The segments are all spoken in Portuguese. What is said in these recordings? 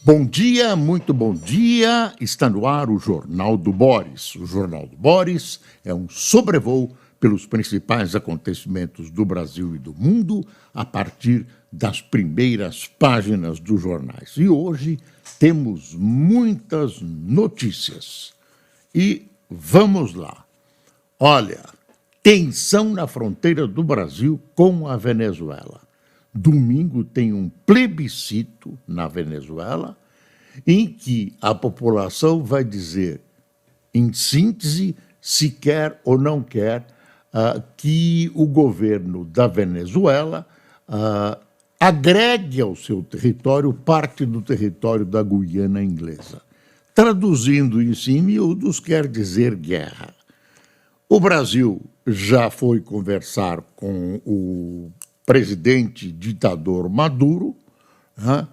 Bom dia, muito bom dia. Está no ar o Jornal do Boris. O Jornal do Boris é um sobrevoo pelos principais acontecimentos do Brasil e do mundo a partir das primeiras páginas dos jornais. E hoje temos muitas notícias. E vamos lá. Olha, tensão na fronteira do Brasil com a Venezuela. Domingo tem um plebiscito na Venezuela, em que a população vai dizer, em síntese, se quer ou não quer que o governo da Venezuela agregue ao seu território parte do território da Guiana Inglesa. Traduzindo isso em miúdos, quer dizer guerra. O Brasil já foi conversar com o presidente ditador Maduro, né?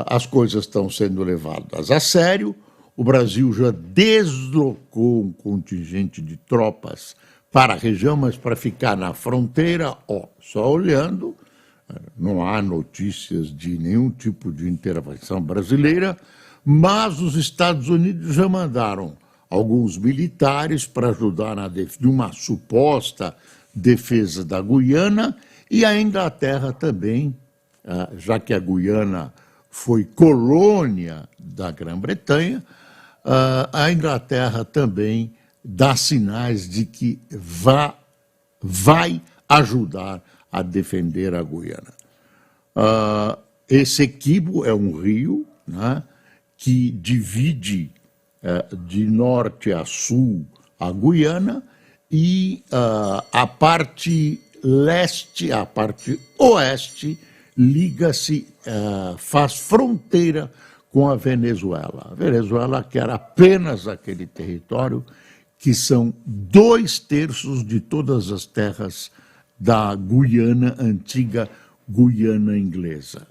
As coisas estão sendo levadas a sério. O Brasil já deslocou um contingente de tropas para a região, mas para ficar na fronteira, só olhando, não há notícias de nenhum tipo de intervenção brasileira, mas os Estados Unidos já mandaram alguns militares para ajudar numa suposta defesa da Guiana, e a Inglaterra também, já que a Guiana foi colônia da Grã-Bretanha, a Inglaterra também dá sinais de que vai ajudar a defender a Guiana. Esse Essequibo é um rio, né, que divide de norte a sul a Guiana, e a parte leste, a parte oeste, liga-se, faz fronteira com a Venezuela. A Venezuela quer apenas aquele território que são 2/3 de todas as terras da Guiana, antiga Guiana Inglesa.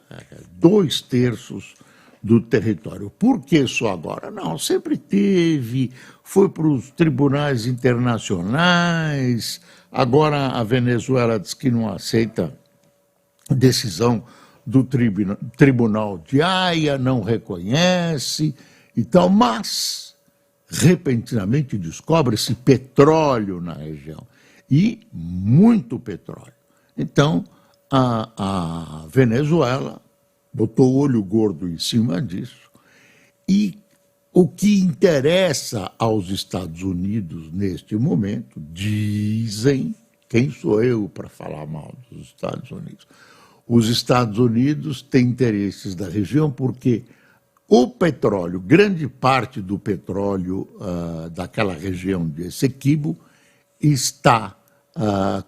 2/3 do território. Por que só agora? Não, sempre teve, foi para os tribunais internacionais, agora a Venezuela diz que não aceita decisão do Tribunal de Haia, não reconhece e tal, mas repentinamente descobre-se petróleo na região, e muito petróleo. Então, a Venezuela botou o olho gordo em cima disso, e o que interessa aos Estados Unidos neste momento, dizem, quem sou eu para falar mal dos Estados Unidos? Os Estados Unidos têm interesses da região porque o petróleo, grande parte do petróleo daquela região de Essequibo está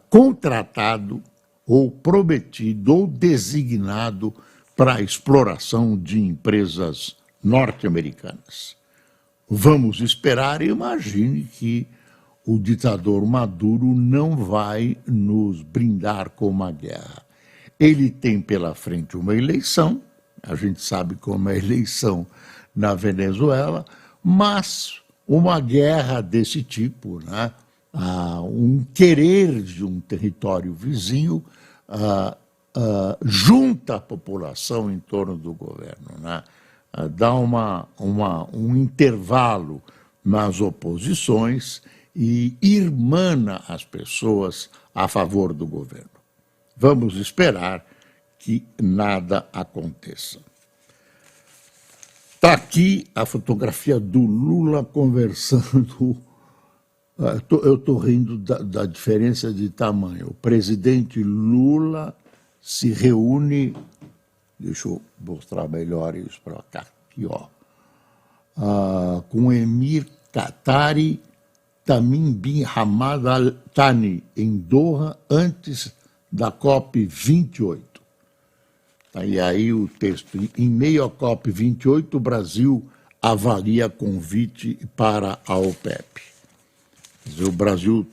contratado ou prometido ou designado para a exploração de empresas norte-americanas. Vamos esperar e imagine que o ditador Maduro não vai nos brindar com uma guerra. Ele tem pela frente uma eleição, a gente sabe como é a eleição na Venezuela, mas uma guerra desse tipo, né? Um querer de um território vizinho, junta a população em torno do governo, né? Dá um intervalo nas oposições e irmana as pessoas a favor do governo. Vamos esperar que nada aconteça. Está aqui a fotografia do Lula conversando. Eu estou rindo da diferença de tamanho. O presidente Lula se reúne, deixa eu mostrar melhor isso para cá, aqui, com Emir Qatari Tamim bin Hamad Al Thani, em Doha, antes da COP28. E aí o texto: em meio à COP28, o Brasil avalia convite para a OPEP. Quer dizer, o Brasil,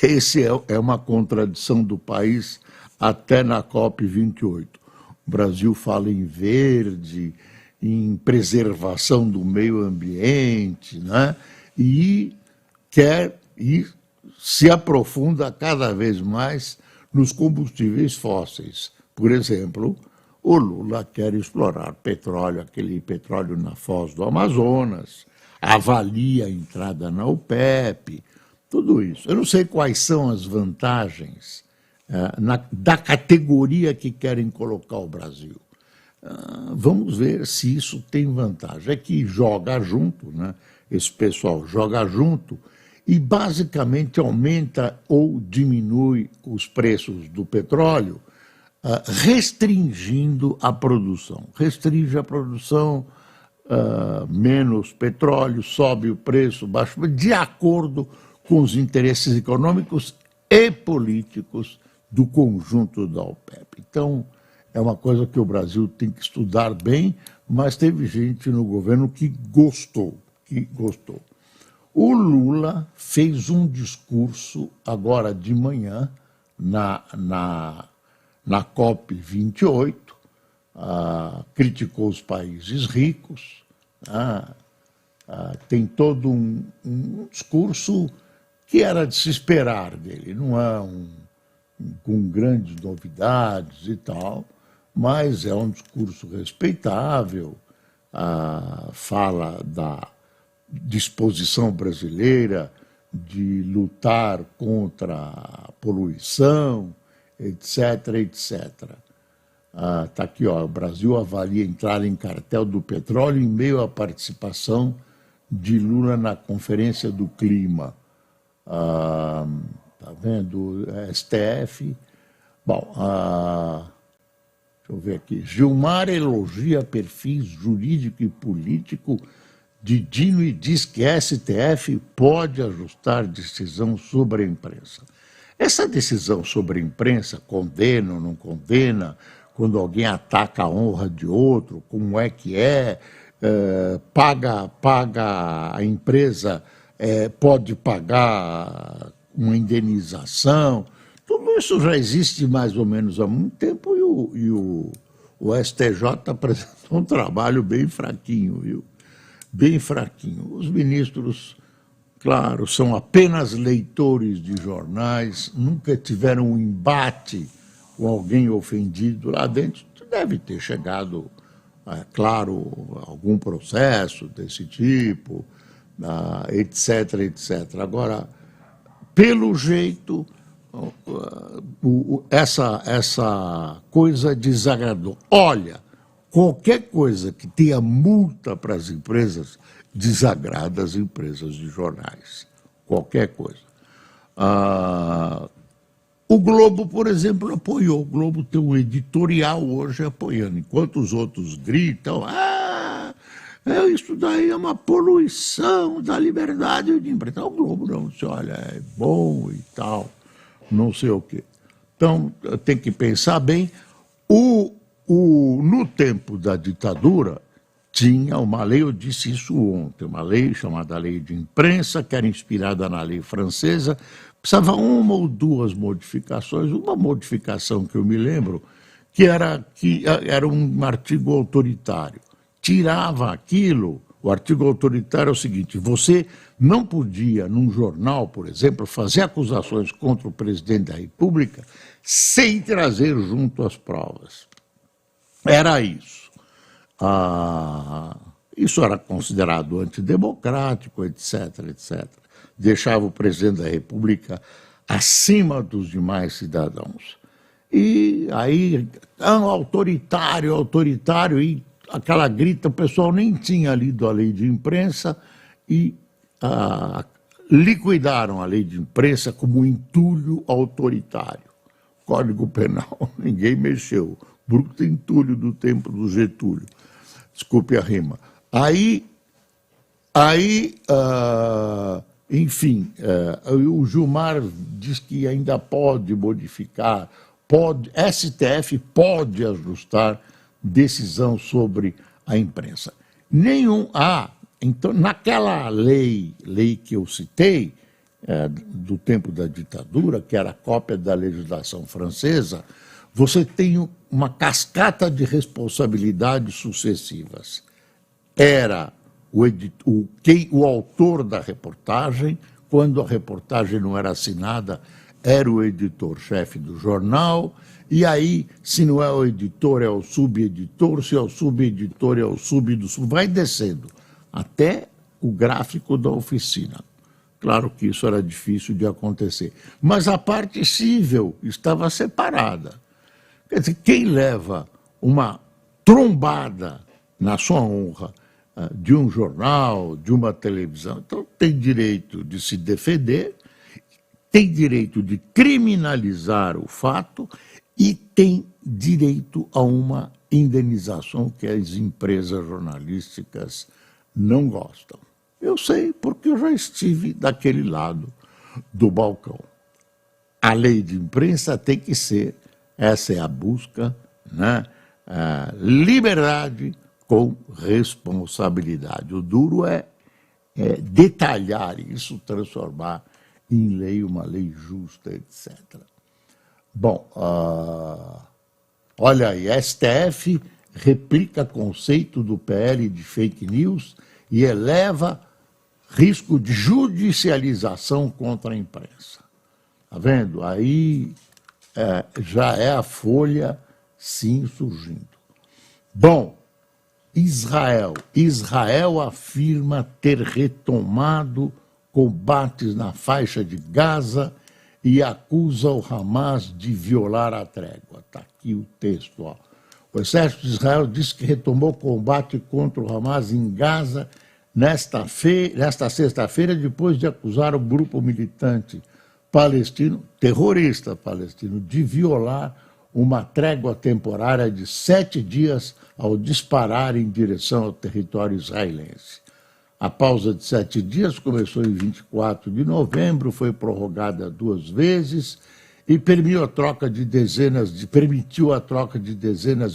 esse é uma contradição do país até na COP28. O Brasil fala em verde, em preservação do meio ambiente, né? E se aprofunda cada vez mais nos combustíveis fósseis. Por exemplo, O Lula quer explorar petróleo, aquele petróleo na foz do Amazonas, avalia a entrada na OPEP, tudo isso. Eu não sei quais são as vantagens da categoria que querem colocar o Brasil. Vamos ver se isso tem vantagem. É que joga junto, né? Esse pessoal joga junto e basicamente aumenta ou diminui os preços do petróleo, restringindo a produção. Restringe a produção, menos petróleo, sobe o preço, baixa, de acordo com os interesses econômicos e políticos do conjunto da OPEP. Então, é uma coisa que o Brasil tem que estudar bem, mas teve gente no governo que gostou. O Lula fez um discurso agora de manhã na COP28, criticou os países ricos, tem todo um discurso que era de se esperar dele, não é com grandes novidades e tal, mas é um discurso respeitável, fala da disposição brasileira de lutar contra a poluição, etc, etc. Está aqui, ó, o Brasil avalia entrar em cartel do petróleo em meio à participação de Lula na Conferência do Clima. Está vendo? STF. Bom, deixa eu ver aqui. Gilmar elogia perfis jurídico e político de Dino e diz que STF pode ajustar decisão sobre a imprensa. Essa decisão sobre a imprensa, condena ou não condena, quando alguém ataca a honra de outro, como é que paga a empresa, pode pagar uma indenização, tudo isso já existe mais ou menos há muito tempo e o STJ apresentou um trabalho bem fraquinho, viu? Bem fraquinho. Os ministros, claro, são apenas leitores de jornais, nunca tiveram um embate com alguém ofendido lá dentro. Deve ter chegado, claro, algum processo desse tipo, etc, etc. Agora, pelo jeito, essa coisa desagradou. Olha, qualquer coisa que tenha multa para as empresas desagrada as empresas de jornais. Qualquer coisa. O Globo, por exemplo, apoiou. O Globo tem um editorial hoje apoiando, enquanto os outros gritam, isso daí é uma poluição da liberdade de imprensa. O Globo não disse, olha, é bom e tal, não sei o quê. Então, tem que pensar bem. No tempo da ditadura, tinha uma lei, eu disse isso ontem, uma lei chamada Lei de Imprensa, que era inspirada na lei francesa, precisava uma ou duas modificações. Uma modificação que eu me lembro, que era um artigo autoritário. Tirava aquilo, o artigo autoritário é o seguinte, você não podia, num jornal, por exemplo, fazer acusações contra o presidente da República sem trazer junto as provas. Era isso. Isso era considerado antidemocrático, etc, etc. Deixava o presidente da República acima dos demais cidadãos. E aí, autoritário, autoritário, e aquela grita, o pessoal nem tinha lido a lei de imprensa e liquidaram a lei de imprensa como entulho autoritário. Código Penal, ninguém mexeu. Bruto entulho do tempo do Getúlio. Desculpe a rima. Enfim, o Gilmar diz que ainda pode modificar, STF pode ajustar decisão sobre a imprensa. Então, naquela lei que eu citei, do tempo da ditadura, que era cópia da legislação francesa, você tem uma cascata de responsabilidades sucessivas. Era o autor da reportagem, quando a reportagem não era assinada, era o editor-chefe do jornal, e aí, se não é o editor, é o subeditor, se é o subeditor, é o sub do sub, vai descendo, até o gráfico da oficina. Claro que isso era difícil de acontecer. Mas a parte civil estava separada. Quer dizer, quem leva uma trombada na sua honra de um jornal, de uma televisão, então tem direito de se defender, tem direito de criminalizar o fato e tem direito a uma indenização que as empresas jornalísticas não gostam. Eu sei, porque eu já estive daquele lado do balcão. A lei de imprensa tem que ser, essa é a busca, né? A liberdade com responsabilidade. O duro é detalhar isso, transformar em lei, uma lei justa, etc. Bom, olha aí, a STF replica conceito do PL de fake news e eleva risco de judicialização contra a imprensa. Está vendo? Aí já é a Folha, sim, surgindo. Bom, Israel afirma ter retomado combates na faixa de Gaza e acusa o Hamas de violar a trégua. Está aqui o texto. Ó. O exército de Israel diz que retomou combate contra o Hamas em Gaza nesta sexta-feira, depois de acusar o grupo militante palestino, terrorista palestino, de violar uma trégua temporária de 7 dias ao disparar em direção ao território israelense. A pausa de 7 dias começou em 24 de novembro, foi prorrogada 2 vezes e permitiu a troca de dezenas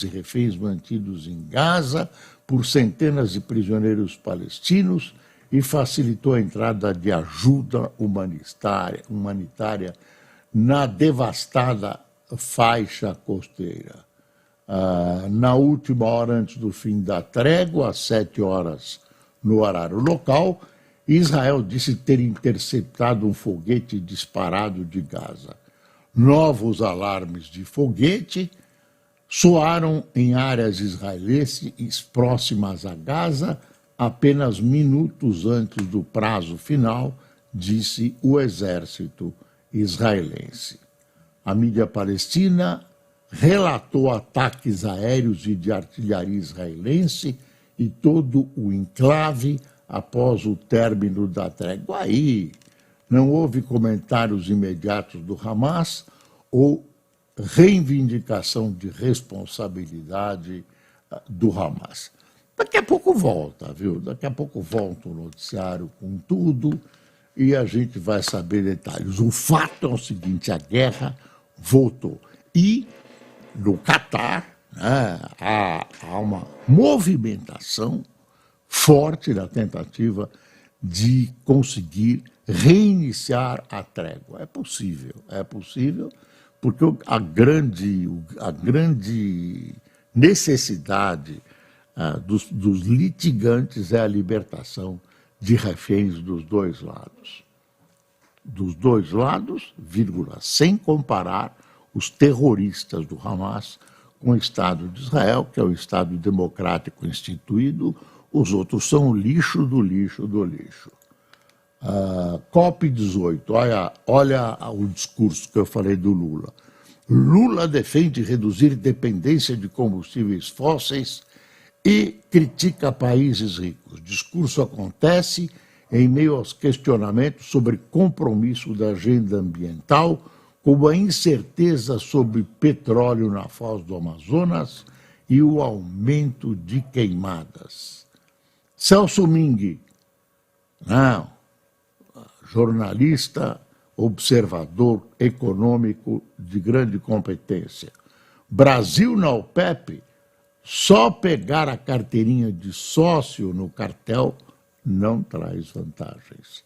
de reféns mantidos em Gaza por centenas de prisioneiros palestinos e facilitou a entrada de ajuda humanitária na devastada faixa costeira. Na última hora antes do fim da trégua, às 7 horas no horário local, Israel disse ter interceptado um foguete disparado de Gaza. Novos alarmes de foguete soaram em áreas israelenses próximas a Gaza apenas minutos antes do prazo final, disse o exército israelense. A mídia palestina relatou ataques aéreos e de artilharia israelense e todo o enclave após o término da trégua. Aí não houve comentários imediatos do Hamas ou reivindicação de responsabilidade do Hamas. Daqui a pouco volta, viu? Daqui a pouco volta o noticiário com tudo e a gente vai saber detalhes. O fato é o seguinte, a guerra voltou. E no Catar, né, há uma movimentação forte na tentativa de conseguir reiniciar a trégua. É possível, porque a grande necessidade dos litigantes é a libertação de reféns dos dois lados. Dos dois lados, vírgula, sem comparar os terroristas do Hamas com o Estado de Israel, que é o Estado democrático instituído, os outros são o lixo do lixo do lixo. COP18, olha o discurso que eu falei do Lula. Lula defende reduzir dependência de combustíveis fósseis e critica países ricos. O discurso acontece em meio aos questionamentos sobre compromisso da agenda ambiental, como a incerteza sobre petróleo na foz do Amazonas e o aumento de queimadas. Celso Ming, jornalista, observador econômico de grande competência. Brasil na OPEP, só pegar a carteirinha de sócio no cartel não traz vantagens.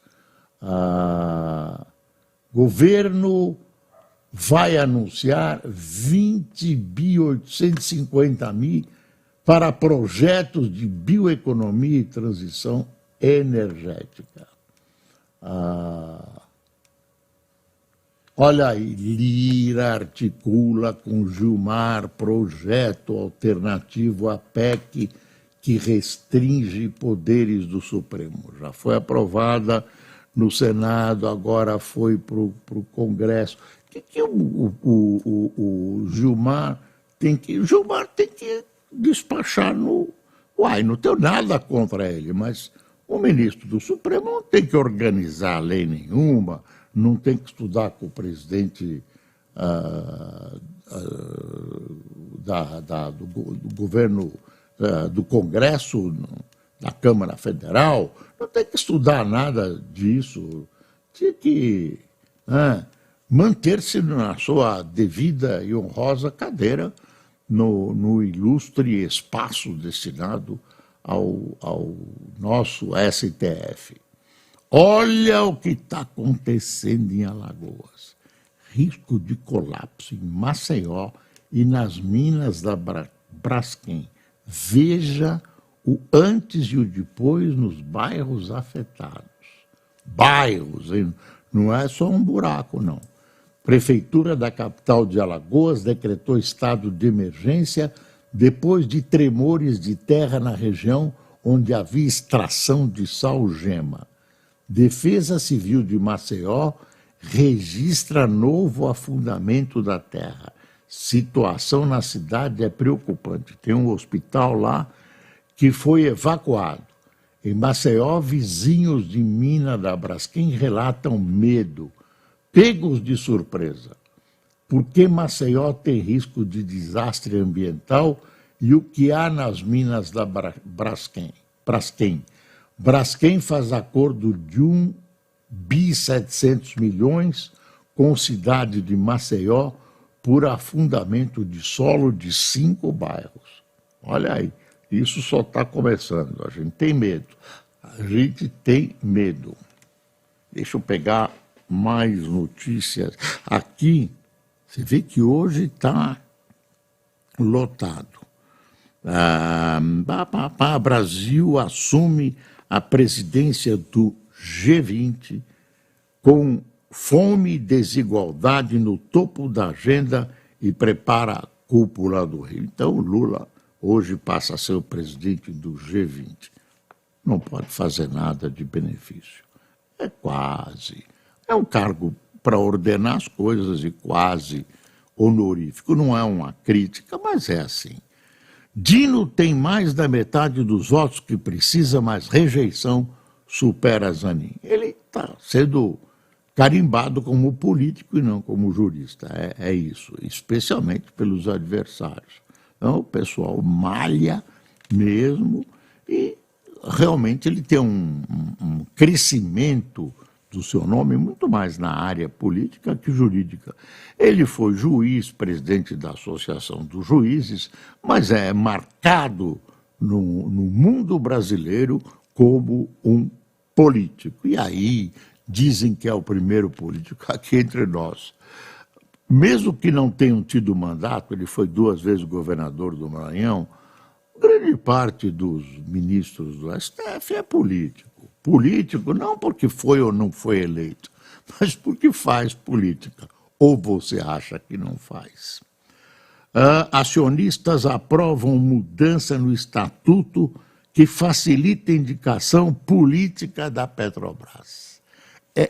Governo vai anunciar 20.850 mil para projetos de bioeconomia e transição energética. Olha aí, Lira articula com Gilmar projeto alternativo à PEC que restringe poderes do Supremo. Já foi aprovada no Senado, agora foi para o Congresso. O que o Gilmar tem que... Gilmar tem que despachar no... Uai, não tenho nada contra ele, mas o ministro do Supremo não tem que organizar lei nenhuma, não tem que estudar com o presidente do governo, do Congresso, da Câmara Federal, não tem que estudar nada disso, tinha que manter-se na sua devida e honrosa cadeira no ilustre espaço destinado ao nosso STF. Olha o que está acontecendo em Alagoas. Risco de colapso em Maceió e nas minas da Braskem. Veja o antes e o depois nos bairros afetados. Bairros, hein? Não é só um buraco, não. Prefeitura da capital de Alagoas decretou estado de emergência depois de tremores de terra na região onde havia extração de sal-gema. Defesa Civil de Maceió registra novo afundamento da terra. Situação na cidade é preocupante. Tem um hospital lá que foi evacuado. Em Maceió, vizinhos de mina da Braskem relatam medo, pegos de surpresa. Por que Maceió tem risco de desastre ambiental e o que há nas minas da Braskem? Braskem faz acordo de 1,7 bilhão com a cidade de Maceió por afundamento de solo de 5 bairros. Olha aí, isso só está começando, a gente tem medo. A gente tem medo. Deixa eu pegar mais notícias. Aqui, você vê que hoje está lotado. Brasil assume a presidência do G20 com fome e desigualdade no topo da agenda e prepara a cúpula do Rio. Então, o Lula hoje passa a ser o presidente do G20. Não pode fazer nada de benefício. É quase. É um cargo para ordenar as coisas e quase honorífico. Não é uma crítica, mas é assim. Dino tem mais da metade dos votos que precisa, mas rejeição supera Zanin. Ele está sendo carimbado como político e não como jurista. É isso, especialmente pelos adversários. Então, o pessoal malha mesmo e realmente ele tem um crescimento do seu nome muito mais na área política que jurídica. Ele foi juiz, presidente da Associação dos Juízes, mas é marcado no mundo brasileiro como um político. E aí dizem que é o primeiro político aqui entre nós. Mesmo que não tenham tido mandato, ele foi 2 vezes governador do Maranhão, grande parte dos ministros do STF é político. Político não porque foi ou não foi eleito, mas porque faz política. Ou você acha que não faz? Acionistas aprovam mudança no estatuto que facilita a indicação política da Petrobras.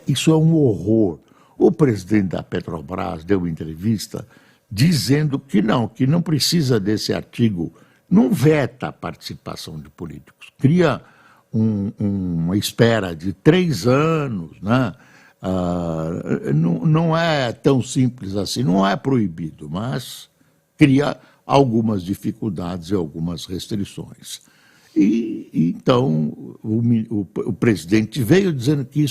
Isso é um horror. O presidente da Petrobras deu uma entrevista dizendo que não precisa desse artigo, não veta a participação de políticos, cria uma espera de 3 anos, né? Não é tão simples assim, não é proibido, mas cria algumas dificuldades e algumas restrições. E então o presidente veio dizendo que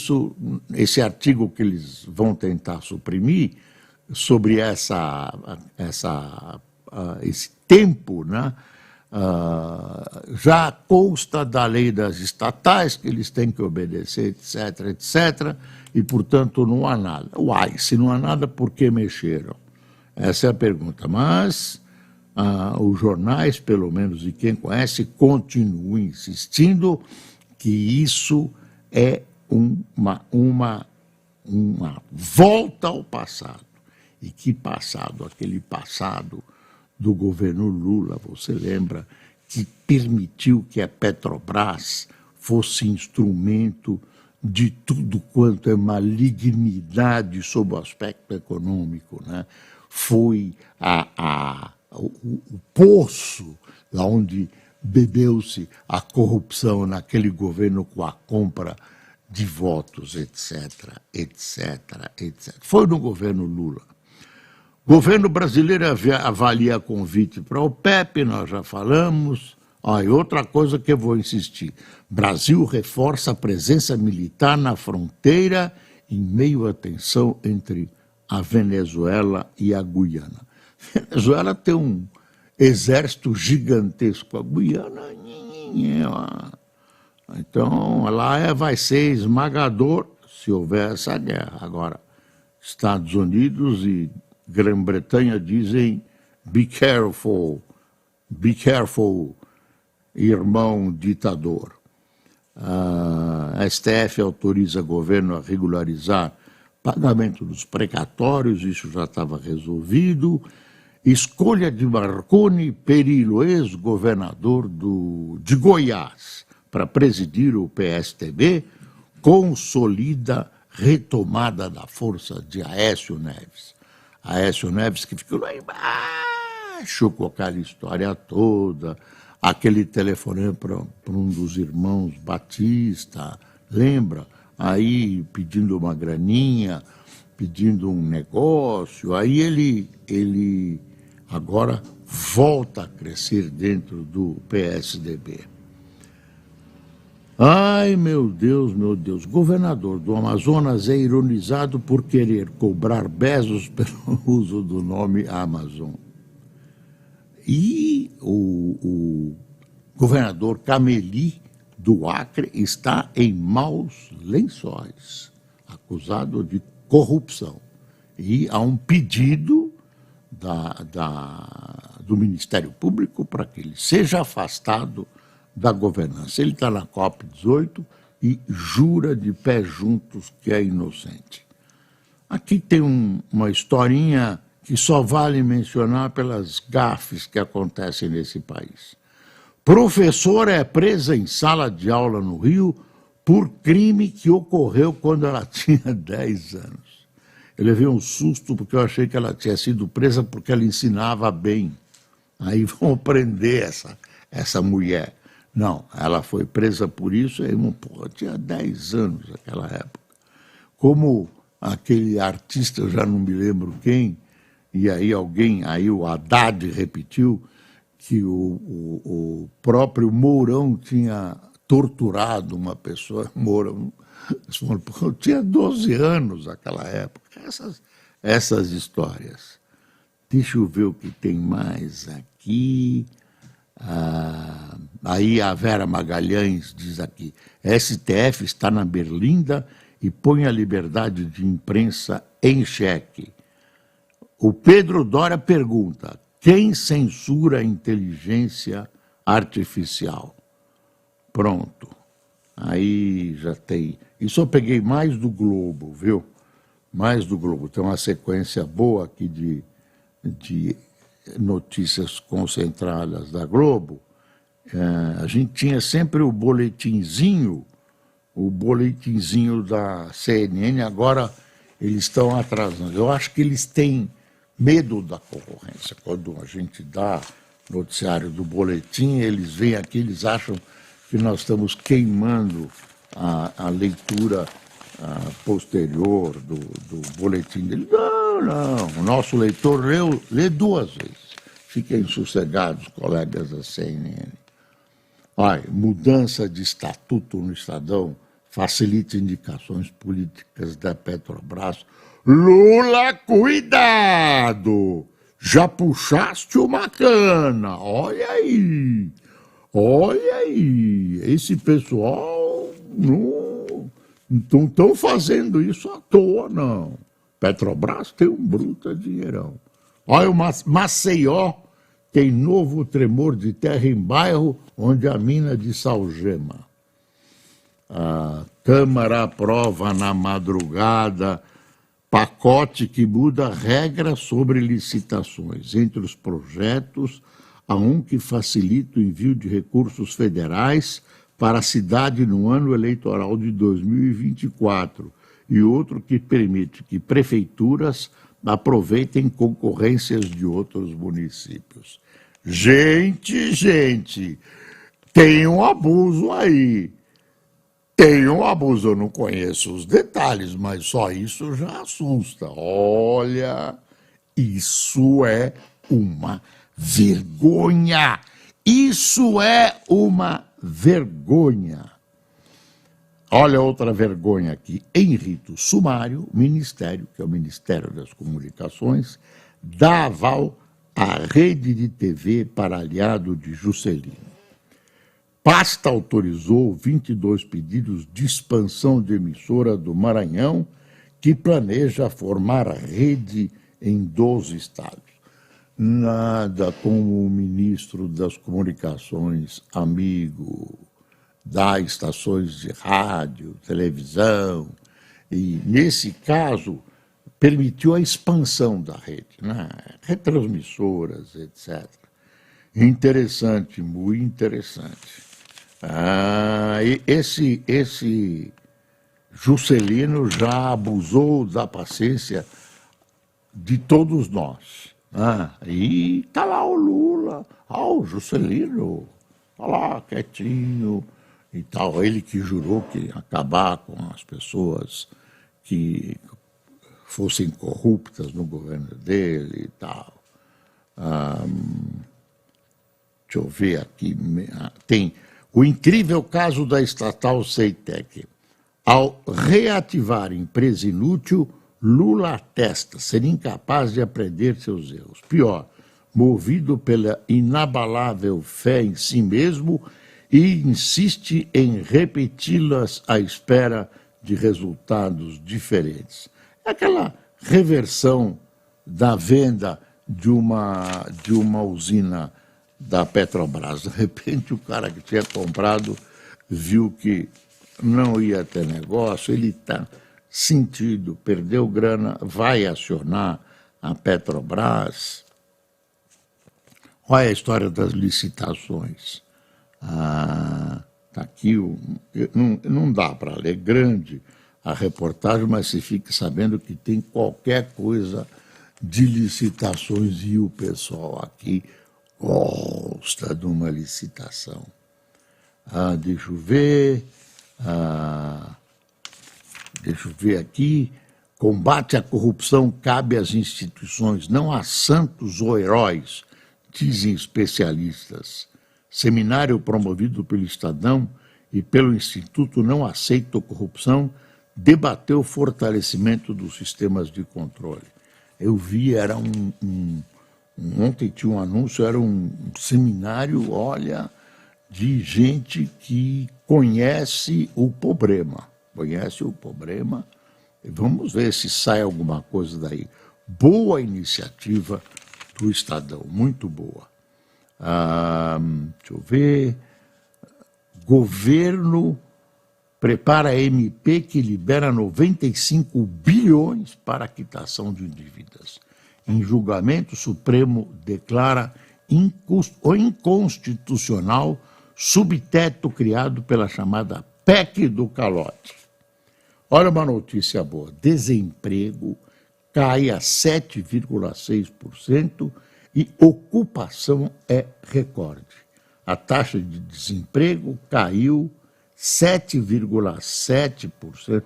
esse artigo que eles vão tentar suprimir sobre esse tempo, né? Já consta da lei das estatais que eles têm que obedecer, etc, etc, e, portanto, não há nada. Uai, se não há nada, por que mexeram? Essa é a pergunta. Mas os jornais, pelo menos, e quem conhece, continuam insistindo que isso é uma volta ao passado. E que passado? Aquele passado do governo Lula, você lembra, que permitiu que a Petrobras fosse instrumento de tudo quanto é malignidade sob o aspecto econômico, né? Foi o poço lá onde bebeu-se a corrupção naquele governo com a compra de votos, etc., etc., etc. Foi no governo Lula. O governo brasileiro avalia convite para a OPEP, nós já falamos. E outra coisa que eu vou insistir, Brasil reforça a presença militar na fronteira em meio à tensão entre a Venezuela e a Guiana. A Venezuela tem um exército gigantesco, a Guiana, então lá vai ser esmagador se houver essa guerra. Agora, Estados Unidos e Grã-Bretanha dizem be careful, irmão ditador. A STF autoriza o governo a regularizar pagamento dos precatórios, isso já estava resolvido. Escolha de Marconi Perillo, ex-governador de Goiás, para presidir o PSTB, consolida retomada da força de Aécio Neves. Aécio Neves que ficou lá embaixo com aquela história toda, aquele telefonema para um dos irmãos Batista, lembra? Aí pedindo uma graninha, pedindo um negócio, aí ele agora volta a crescer dentro do PSDB. Ai, meu Deus, governador do Amazonas é ironizado por querer cobrar Bezos pelo uso do nome Amazon. E o governador Cameli do Acre está em maus lençóis, acusado de corrupção. E há um pedido do Ministério Público para que ele seja afastado da governança. Ele está na COP18 e jura de pés juntos que é inocente. Aqui tem uma historinha que só vale mencionar pelas gafes que acontecem nesse país. Professora é presa em sala de aula no Rio por crime que ocorreu quando ela tinha 10 anos. Eu levei um susto porque eu achei que ela tinha sido presa porque ela ensinava bem. Aí vão prender essa mulher. Não, ela foi presa por isso, tinha 10 anos naquela época. Como aquele artista, eu já não me lembro quem, e aí o Haddad repetiu que o próprio Mourão tinha torturado uma pessoa. Mourão tinha 12 anos naquela época. Essas histórias. Deixa eu ver o que tem mais aqui. Aí a Vera Magalhães diz aqui, STF está na berlinda e põe a liberdade de imprensa em xeque. O Pedro Dória pergunta, quem censura a inteligência artificial? Pronto, aí já tem. Isso eu peguei mais do Globo, viu? Mais do Globo, tem uma sequência boa aqui de notícias concentradas da Globo. A gente tinha sempre o boletinzinho da CNN, agora eles estão atrasando. Eu acho que eles têm medo da concorrência. Quando a gente dá noticiário do boletim, eles vêm aqui, eles acham que nós estamos queimando a leitura posterior do boletim dele. Não, o nosso leitor lê 2 vezes. Fiquem sossegados, colegas da CNN. Olha, mudança de estatuto no Estadão facilita indicações políticas da Petrobras. Lula, cuidado! Já puxaste uma cana, olha aí! Esse pessoal não estão fazendo isso à toa, não. Petrobras tem um bruta dinheirão. Olha, o Maceió tem novo tremor de terra em bairro onde a mina de Salgema. A Câmara aprova na madrugada pacote que muda regras sobre licitações. Entre os projetos, há um que facilita o envio de recursos federais para a cidade no ano eleitoral de 2024 e outro que permite que prefeituras aproveitem concorrências de outros municípios. Gente, tem um abuso aí. Tem um abuso, eu não conheço os detalhes, mas só isso já assusta. Olha, isso é uma vergonha. Isso é uma vergonha. Olha outra vergonha aqui. Em rito sumário, o Ministério, que é o Ministério das Comunicações, dá aval à rede de TV para aliado de Juscelino. Pasta autorizou 22 pedidos de expansão de emissora do Maranhão, que planeja formar rede em 12 estados. Nada como o ministro das Comunicações, amigo das estações de rádio, televisão, e, nesse caso, permitiu a expansão da rede, né? Retransmissoras, etc. Interessante, muito interessante. Esse Juscelino já abusou da paciência de todos nós. E está lá o Lula, o Juscelino, está lá quietinho e tal. Ele que jurou que ia acabar com as pessoas que fossem corruptas no governo dele e tal. Deixa eu ver aqui, tem o incrível caso da estatal Ceitec. Ao reativar empresa inútil, Lula atesta ser incapaz de aprender seus erros. Pior, movido pela inabalável fé em si mesmo e insiste em repeti-las à espera de resultados diferentes. É aquela reversão da venda de uma usina da Petrobras. De repente, o cara que tinha comprado viu que não ia ter negócio, ele está sentido, perdeu grana, vai acionar a Petrobras. Olha a história das licitações. Está aqui, não dá para ler grande a reportagem, mas se fica sabendo que tem qualquer coisa de licitações e o pessoal aqui gosta de uma licitação. Deixa eu ver aqui. Combate à corrupção cabe às instituições, não a santos ou heróis, dizem especialistas. Seminário promovido pelo Estadão e pelo Instituto Não Aceito Corrupção debateu o fortalecimento dos sistemas de controle. Eu vi, era ontem tinha um anúncio, era um seminário, olha, de gente que conhece o problema. Vamos ver se sai alguma coisa daí. Boa iniciativa do Estadão, muito boa. Deixa eu ver. Governo prepara MP que libera 95 bilhões para a quitação de dívidas. Em julgamento, o Supremo declara inconstitucional subteto criado pela chamada PEC do calote. Olha uma notícia boa. Desemprego cai a 7,6% e ocupação é recorde. A taxa de desemprego caiu 7,7%.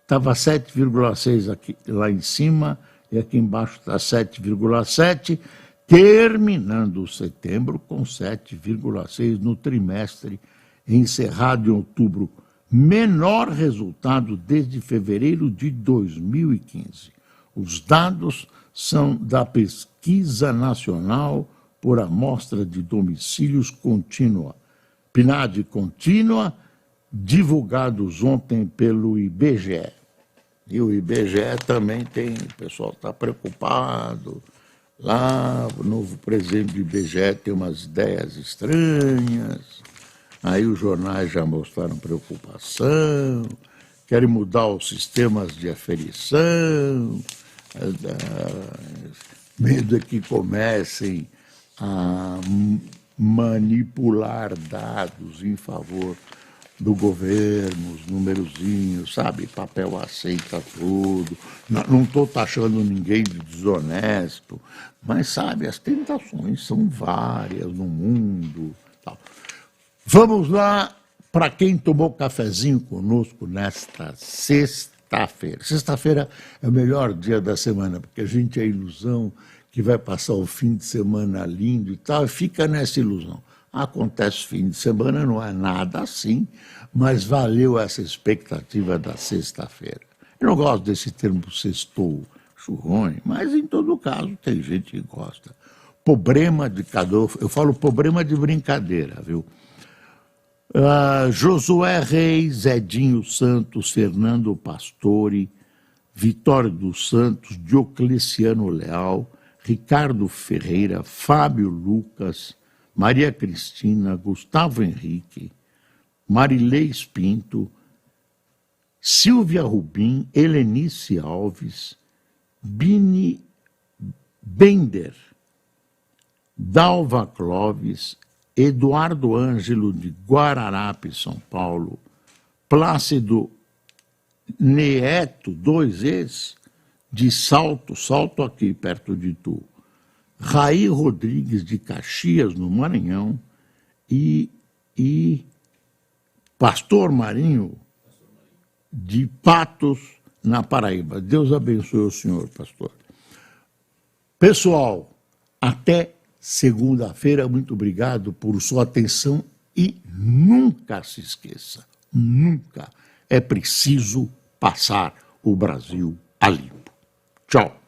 Estava 7,6% aqui, lá em cima, e aqui embaixo está 7,7%, terminando setembro com 7,6% no trimestre encerrado em outubro. Menor resultado desde fevereiro de 2015. Os dados são da Pesquisa Nacional por Amostra de Domicílios Contínua, PNAD contínua, divulgados ontem pelo IBGE. E o IBGE também tem, o pessoal está preocupado. Lá, o novo presidente do IBGE tem umas ideias estranhas. Aí os jornais já mostraram preocupação, querem mudar os sistemas de aferição, medo é que comecem a manipular dados em favor do governo, os numerozinhos, sabe? Papel aceita tudo. Não estou taxando ninguém de desonesto, mas, sabe, as tentações são várias no mundo. Tal. Vamos lá para quem tomou cafezinho conosco nesta sexta-feira. Sexta-feira é o melhor dia da semana, porque a gente é ilusão que vai passar o fim de semana lindo e tal, e fica nessa ilusão. Acontece fim de semana, não é nada assim, mas valeu essa expectativa da sexta-feira. Eu não gosto desse termo sextou, acho ruim, mas em todo caso tem gente que gosta. Problema de cada um, eu falo problema de brincadeira, viu? Josué Reis, Edinho Santos, Fernando Pastore, Vitório dos Santos, Diocleciano Leal, Ricardo Ferreira, Fábio Lucas, Maria Cristina, Gustavo Henrique, Marilês Pinto, Silvia Rubim, Helenice Alves, Bini Bender, Dalva Clóvis, Eduardo Ângelo de Guararapes, São Paulo, Plácido Neto, 2 ex, de Salto aqui perto de Tu, Raí Rodrigues de Caxias, no Maranhão, e Pastor Marinho de Patos, na Paraíba. Deus abençoe o senhor, pastor. Pessoal, até segunda-feira, muito obrigado por sua atenção e nunca se esqueça, nunca é preciso passar o Brasil a limpo. Tchau.